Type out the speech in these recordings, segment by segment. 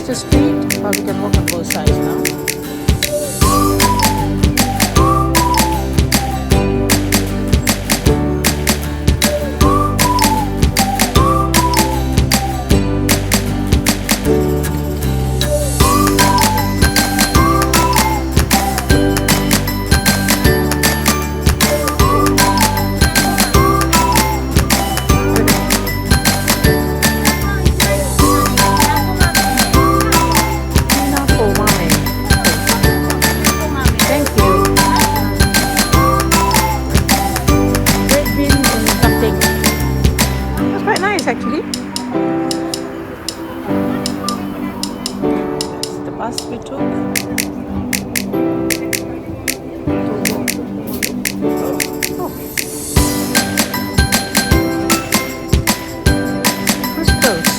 the street, or we can walk on both sides now. Actually, that's the bus we took. Oh, crystals.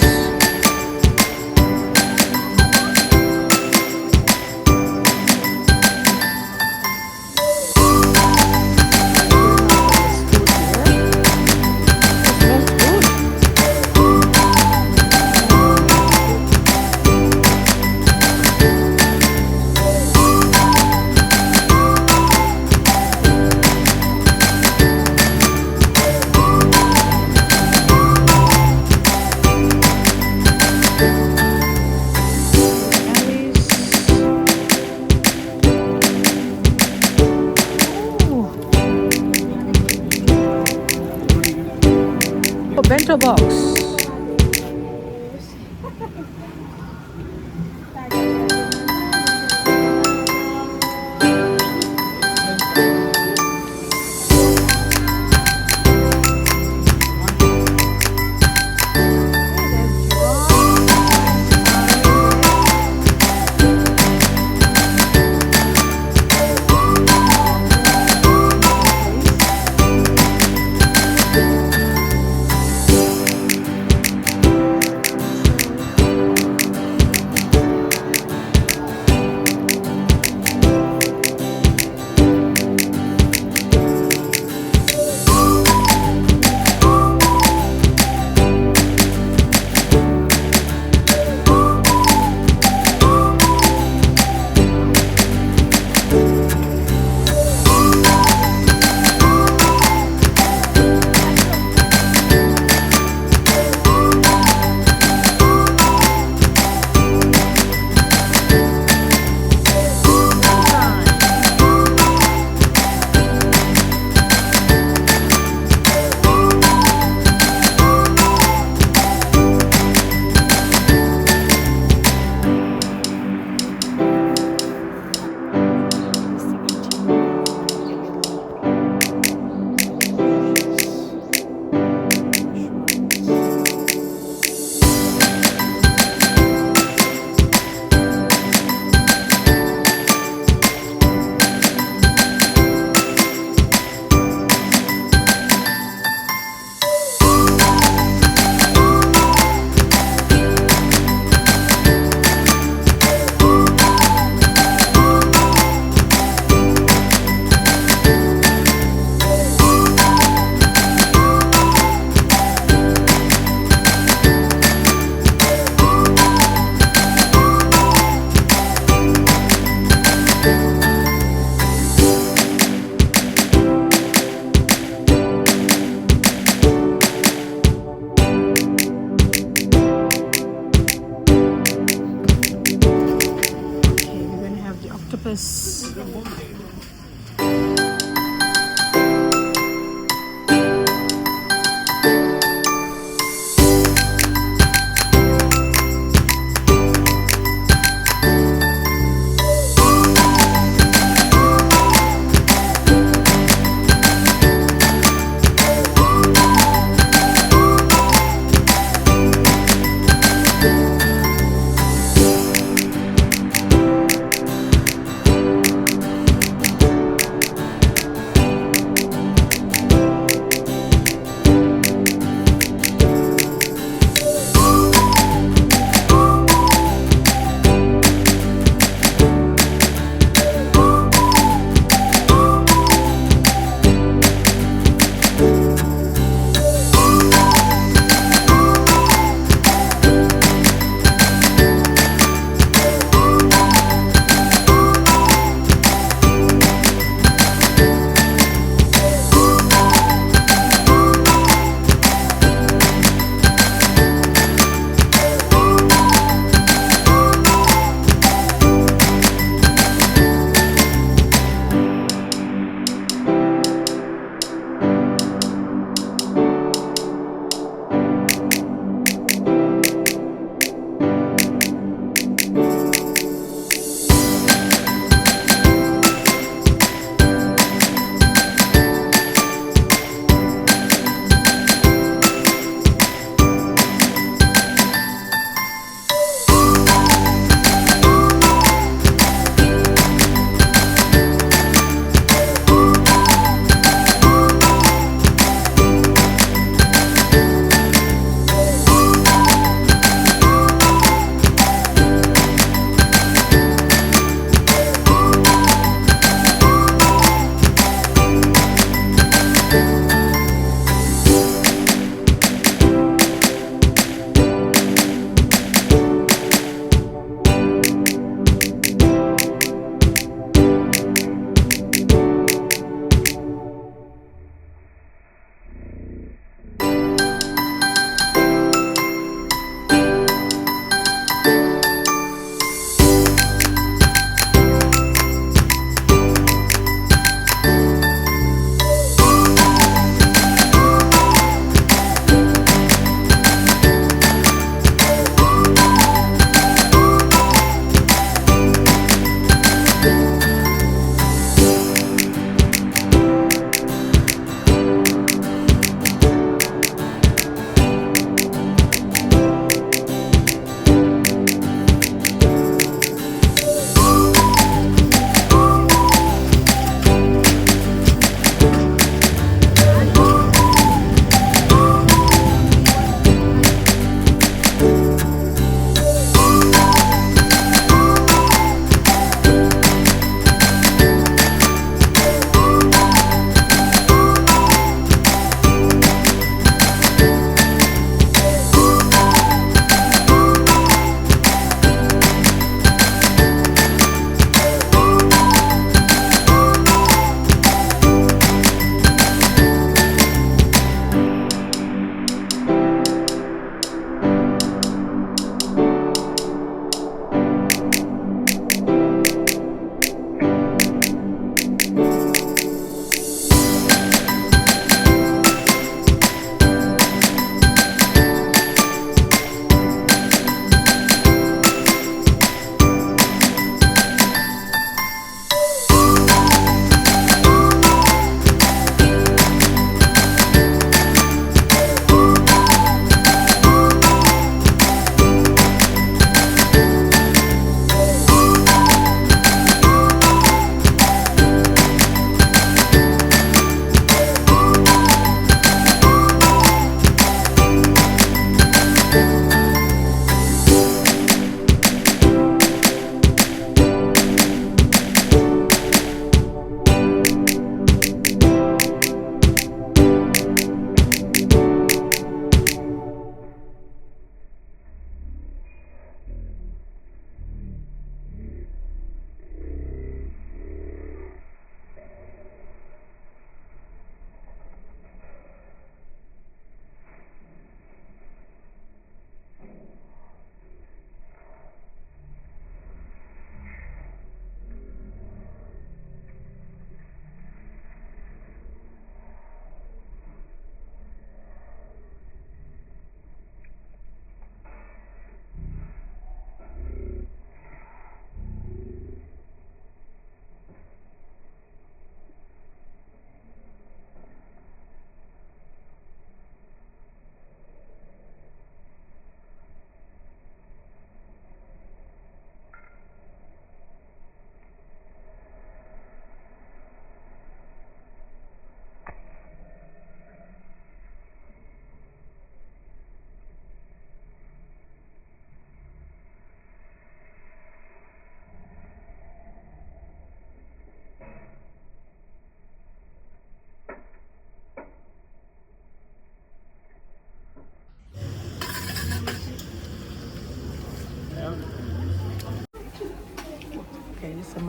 Bento box.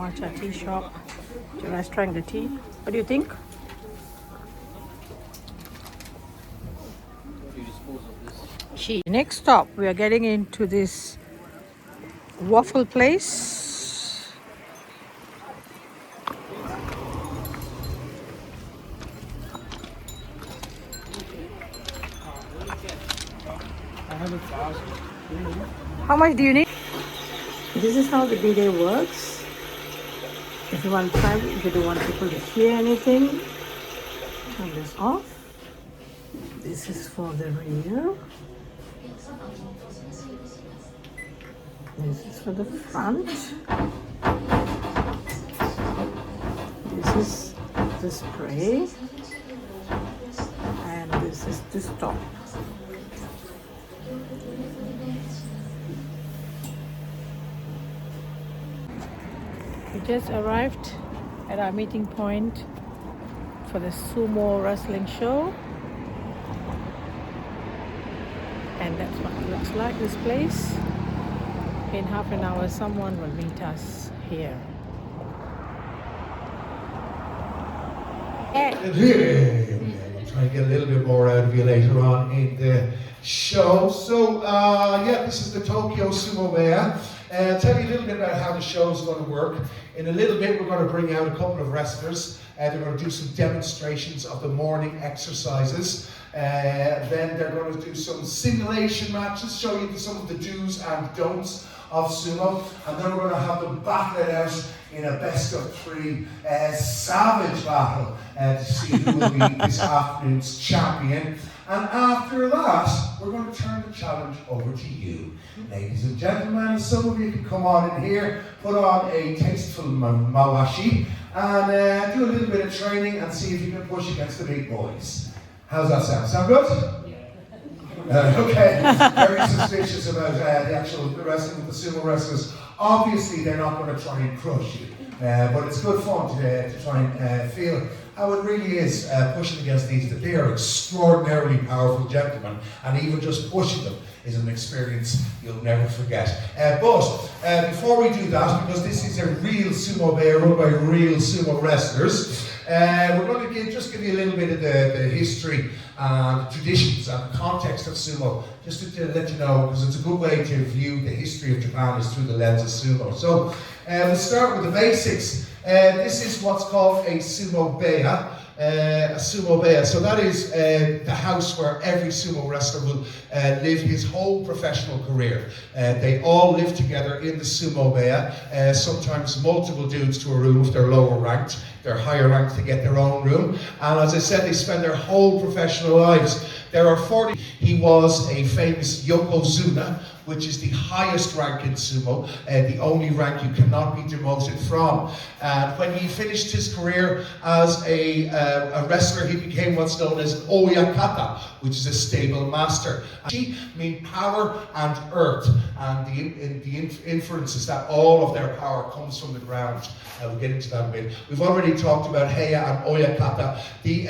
matcha tea shop. Joanna's trying the tea. What do you think? Next stop, we are getting into this waffle place. How much do you need? This is how the bidet works. If you want private, if you don't want people to hear anything, turn this off. This is for the rear. This is for the front. This is the spray. And this is the stop. We just arrived at our meeting point for the Sumo wrestling show. And that's what it looks like, this place. In half an hour, someone will meet us here. We'll try and get a little bit more out of you later on in the show. So, yeah, this is the Tokyo Sumo Beya. Tell you a little bit about how the show is going to work. In a little bit, we're going to bring out a couple of wrestlers. They're going to do some demonstrations of the morning exercises. Then they're going to do some simulation matches, show you some of the do's and don'ts of sumo, and then we're going to have them battle it out in a best of three savage battle to see who will be this afternoon's champion. And after that, we're going to turn the challenge over to you. Ladies and gentlemen, some of you can come on in here, put on a tasteful mawashi, and do a little bit of training and see if you can push against the big boys. How's that sound? Sound good? Okay, very suspicious about the actual wrestling with the sumo wrestlers. Obviously, they're not going to try and crush you, but it's good fun to try and feel how it really is pushing against these. They are extraordinarily powerful gentlemen, and even just pushing them is an experience you'll never forget. But before we do that, because this is a real sumo bear run by real sumo wrestlers, we're going to just give you a little bit of the history and traditions and context of sumo, just to let you know, because it's a good way to view the history of Japan is through the lens of sumo. So we'll start with the basics. This is what's called a sumo beya. A sumo beya. So that is the house where every sumo wrestler will live his whole professional career. They all live together in the sumo beya. Sometimes multiple dudes to a room if they're lower ranked. They're higher ranked to get their own room. And as I said, they spend their whole professional lives. There are 40. He was a famous yokozuna, which is the highest rank in sumo, the only rank you cannot be demoted from. When he finished his career as a wrestler, he became what's known as oyakata, which is a stable master. She mean power and earth, and the inference is that all of their power comes from the ground. We'll get into that a bit. We've already talked about Heya and Oyakata. The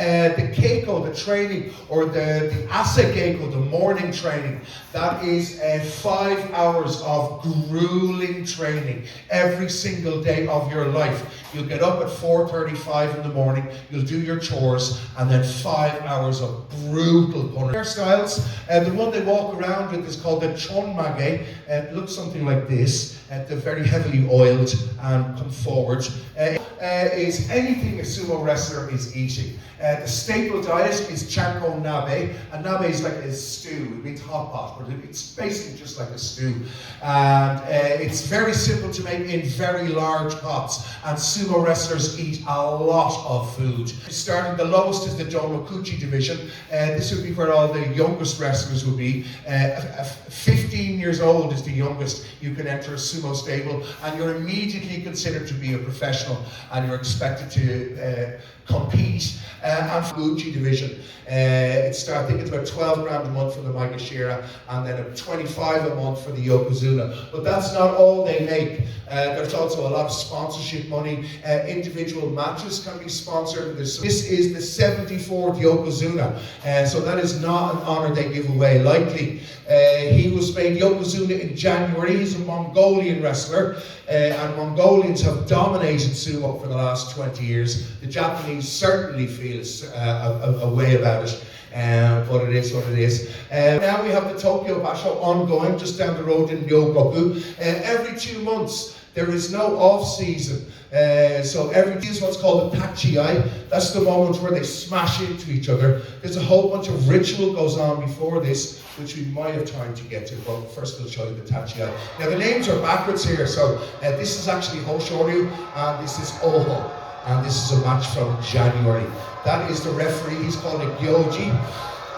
Keiko, the training, or the Ase Keiko, the morning training, that is 5 hours of grueling training every single day of your life. You'll get up at 4:35 in the morning, you'll do your chores, and then 5 hours of brutal punishment. Hairstyles, the one they walk around with is called the chonmage. It looks something like this. They're very heavily oiled and come forward. Is anything a sumo wrestler is eating. The staple diet is chanko nabe, and nabe is like a stew. It means hot pot, but it's basically just like a stew. And it's very simple to make in very large pots, and sumo wrestlers eat a lot of food. Starting the lowest is the Donokuchi division. This would be where all the youngest wrestlers would be. 15 years old is the youngest you can enter a sumo stable, and you're immediately considered to be a professional, and you're expected to compete. And Fuji division. I think it's about 12 grand a month for the Maegashira and then 25 a month for the Yokozuna. But that's not all they make. There's also a lot of sponsorship money. Individual matches can be sponsored. This is the 74th Yokozuna. So that is not an honor they give away lightly. He was made Yokozuna in January. He's a Mongolian wrestler. And Mongolians have dominated sumo for the last 20 years. The Japanese certainly feels a way about it, but it is what it is. Now we have the Tokyo Basho ongoing just down the road in Ryogoku. Every 2 months there is no off season. So every is what's called a tachiai. That's the moment where they smash into each other. There's a whole bunch of ritual goes on before this, which we might have time to get to, but first we'll show you the tachiai. Now the names are backwards here, so this is actually Hoshoryu, and this is Oho, and this is a match from January. That is the referee, he's called a Gyoji,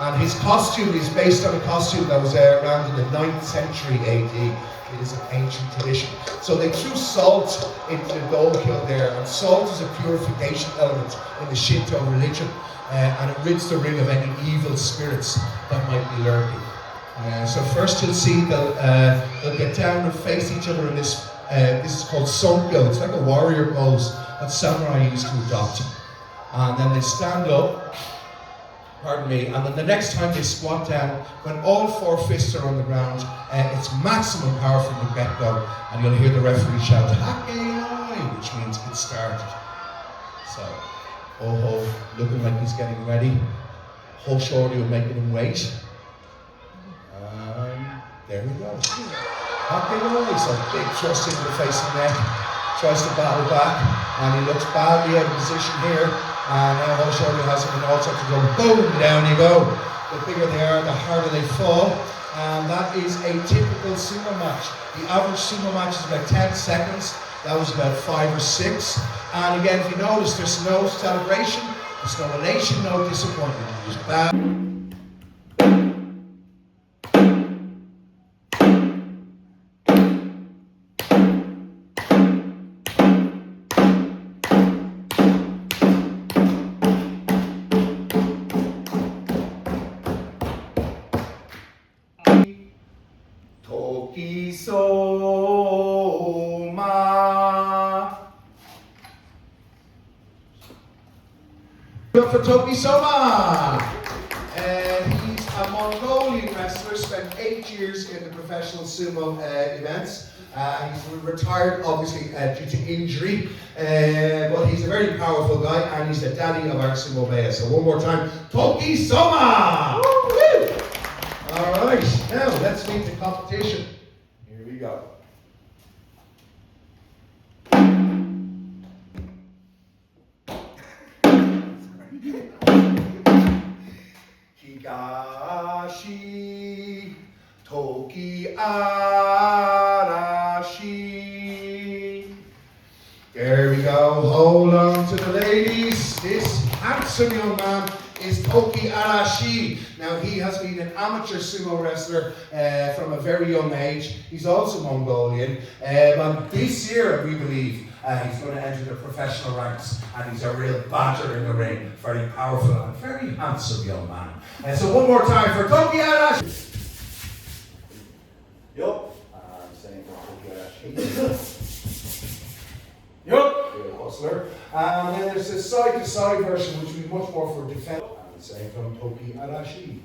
and his costume is based on a costume that was around in the 9th century AD. It is an ancient tradition. So they threw salt into the Dokyo there, and salt is a purification element in the Shinto religion, and it rids the ring of any evil spirits that might be lurking. So first you'll see they'll get down and face each other in this. This is called Sonkyo. It's like a warrior pose that samurai used to adopt. And then they stand up, pardon me, and then the next time they squat down, when all 4 fists are on the ground, it's maximum power from the get-go, and you'll hear the referee shout, "Hakeoi," which means it started. So, Oho looking like he's getting ready. Hoshoryu making him wait. There we go. Hakeoi, so big thrust into the face and neck. Tries to battle back, and he looks badly out of position here. And now Hoshoryu has him in all sorts of go, boom, down you go. The bigger they are, the harder they fall. And that is a typical sumo match. The average sumo match is about 10 seconds. That was about 5 or 6. And again, if you notice, there's no celebration, there's no elation, no disappointment. It's just bad. For Toki Soma! He's a Mongolian wrestler, spent 8 years in the professional sumo events. He's retired, obviously, due to injury. But he's a very powerful guy, and he's the daddy of our sumo bear. So one more time, Toki Soma! Alright, now let's meet the competition. Here we go. Higashi Toki Arashi. There we go. Hold on to the ladies. This handsome young man is Toki Arashi. Now he has been an amateur sumo wrestler from a very young age. He's also Mongolian. But this year, we believe, he's going to enter the professional ranks, and he's a real batter in the ring. Very powerful and very handsome young man. So one more time for Toki Arashi. Yup. I'm saying for Toki Arashi. Yup. Real hustler. And then there's a side-to-side version, which will be much more for defense. I'm saying from Toki Arashi.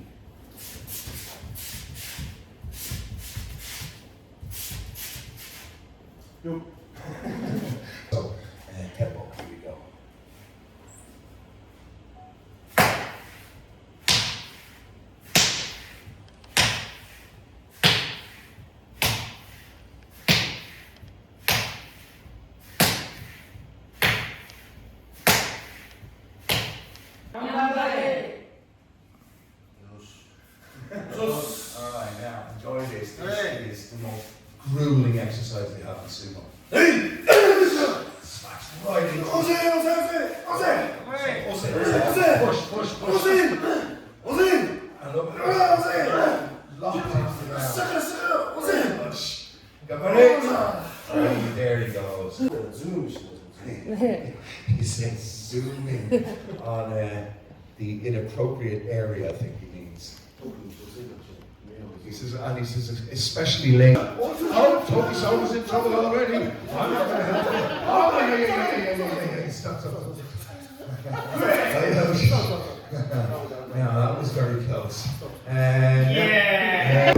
Yup. So, tempo, here we go. Alright, now enjoy this. This is the most grueling exercise they have in sumo. Smash right in. Locked into the ground. There he goes. He says zoom in on the inappropriate area, I think he means. He says, especially late. Oh, Toby Soma's in trouble already. I'm not going to help him. Oh, yeah. Stop. Yeah, that was very close. And yeah.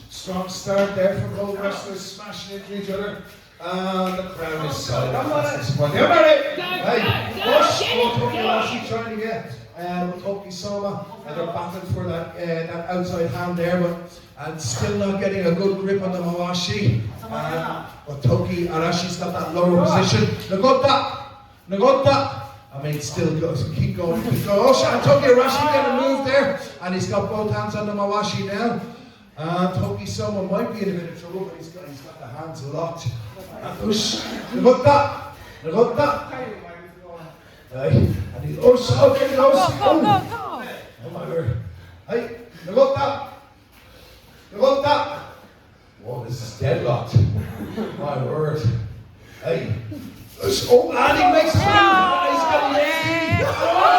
Strong start there from both wrestlers smashing into each other. The crowd is solid. That's disappointing. Hey, push! Toki Arashi trying to get Toki Soma, and they're battling for that outside hand there, and still not getting a good grip on the Mawashi. But Toki Arashi's got that lower position. Nagota! I mean, still goes, keep going. Oh, and Toki Arashi getting a move there, and he's got both hands on the Mawashi now. Toki Soma might be in a bit of trouble, but he's got the hands locked. Push. Nagota! And he's there he goes. Go. Oh my word. Hey, Nagota! Whoa, this is deadlocked. My word. Hey. Oh, and he makes it. He's got it. Oh!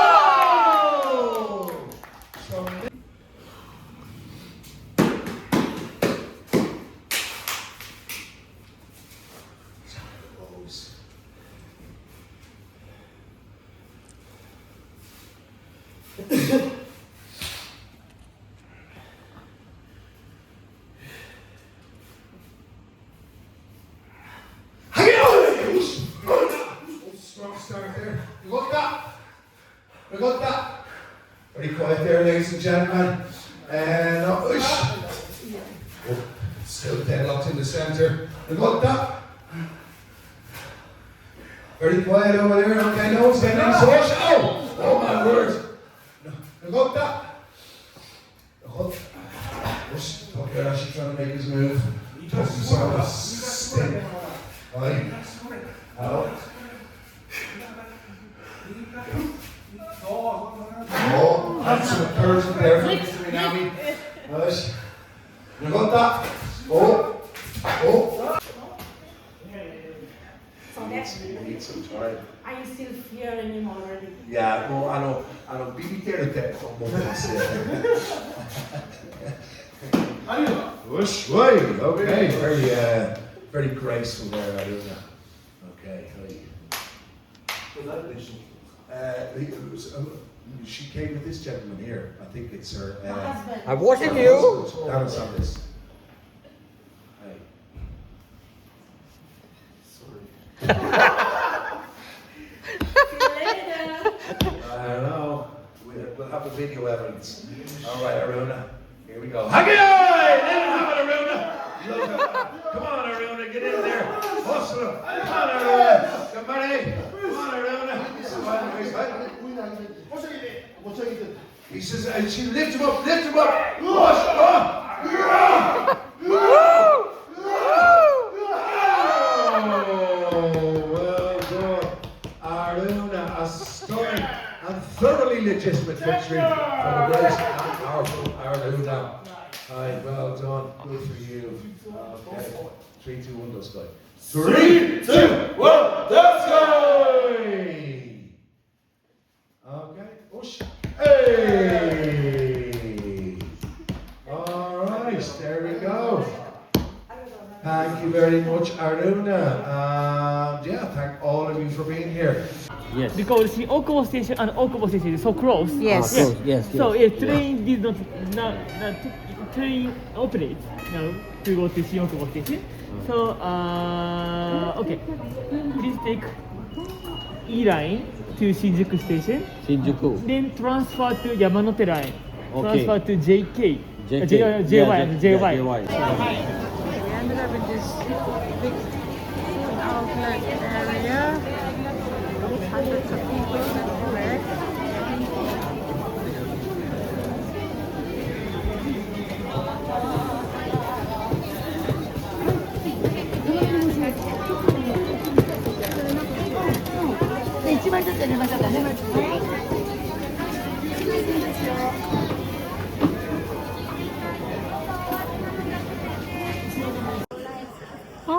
Strong start there. Nagota. Very quiet there, ladies and gentlemen. And still deadlocked in the center. Nagota. Very quiet over there. Okay, no one's getting any support. Oh my word. Nagota. Toki Arashi trying to make his move. Sting. Right. Out. Oh, that's some encouragement there from Mr. Minami. Right. Nagota. Oh. So that's need some time. Are you still fearing him already? Yeah, no, I don't be there at that Whoosh, way. Okay, very graceful there, I don't know. Okay, she came with this gentleman here. I think it's her. husband. I'm watching you. Down on this. Hey. Sorry. See you later. I don't know. We'll have the video evidence. All right, Aruna. Here we go. Huggy! Let him have it, Aruna. Come on, Aruna. Get in there. Hustle. Come on, Aruna. Come on, Aruna. He says, she lift him up. Push. Aruna, a stunning and thoroughly legitimate victory for the great and powerful Aruna. Aye, well done. Good for you. Okay. 3, 2, 1, let's go. 3, 2, 1, let's go! Okay, push. Hey! Alright, there we go. Thank you very much, Aruna. Thank all of you for being here. Yes. Because the Okubo station and Okubo station is so close. Yes. Yes. So if train did not train operate now to go to Okubo station. So okay, please take E line to Shinjuku station. Shinjuku. Then transfer to Yamanote line. Okay. Transfer to JK. JY. We ended up in this big food outlet area with hundreds of people everywhere. 네, 1枚ずつ入れましょうかね。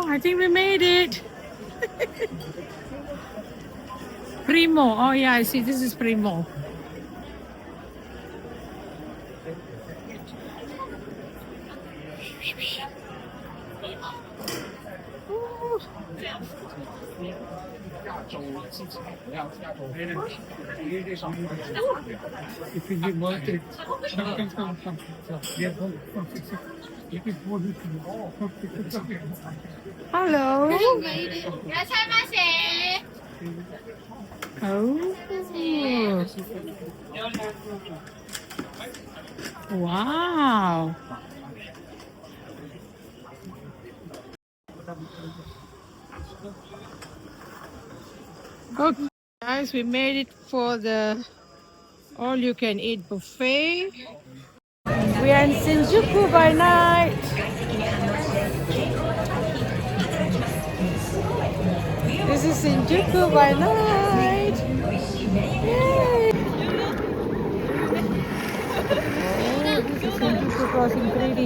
Oh, I think we made it. Primo. Oh yeah, I see. This is Primo. Hello. Oh. Wow. Okay, guys, we made it for the all-you-can-eat buffet. We are in Shinjuku by night. This is Shinjuku by night. Yay! Oh, this is Shinjuku Crossing 3D.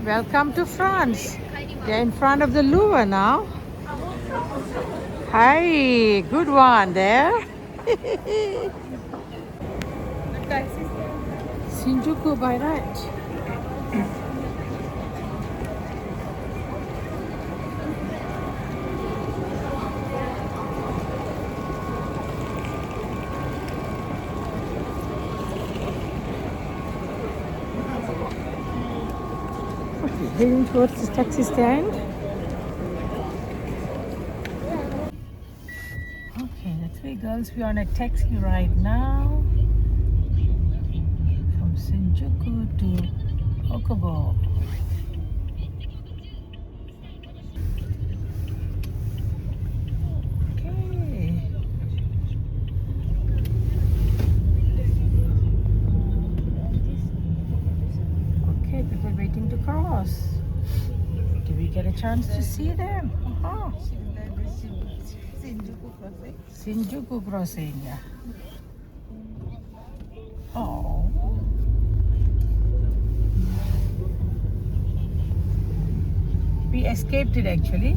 Welcome to France. They're in front of the Louvre now. Hi, good one there. Shinjuku by night. Heading towards the taxi stand. Okay, the three girls, we are on a taxi right now from Shinjuku to Okubo. Okay. Okay, people waiting to cross. Do we get a chance to see them? Uh-huh. Shinjuku crossing. Yeah. Oh. We escaped it actually.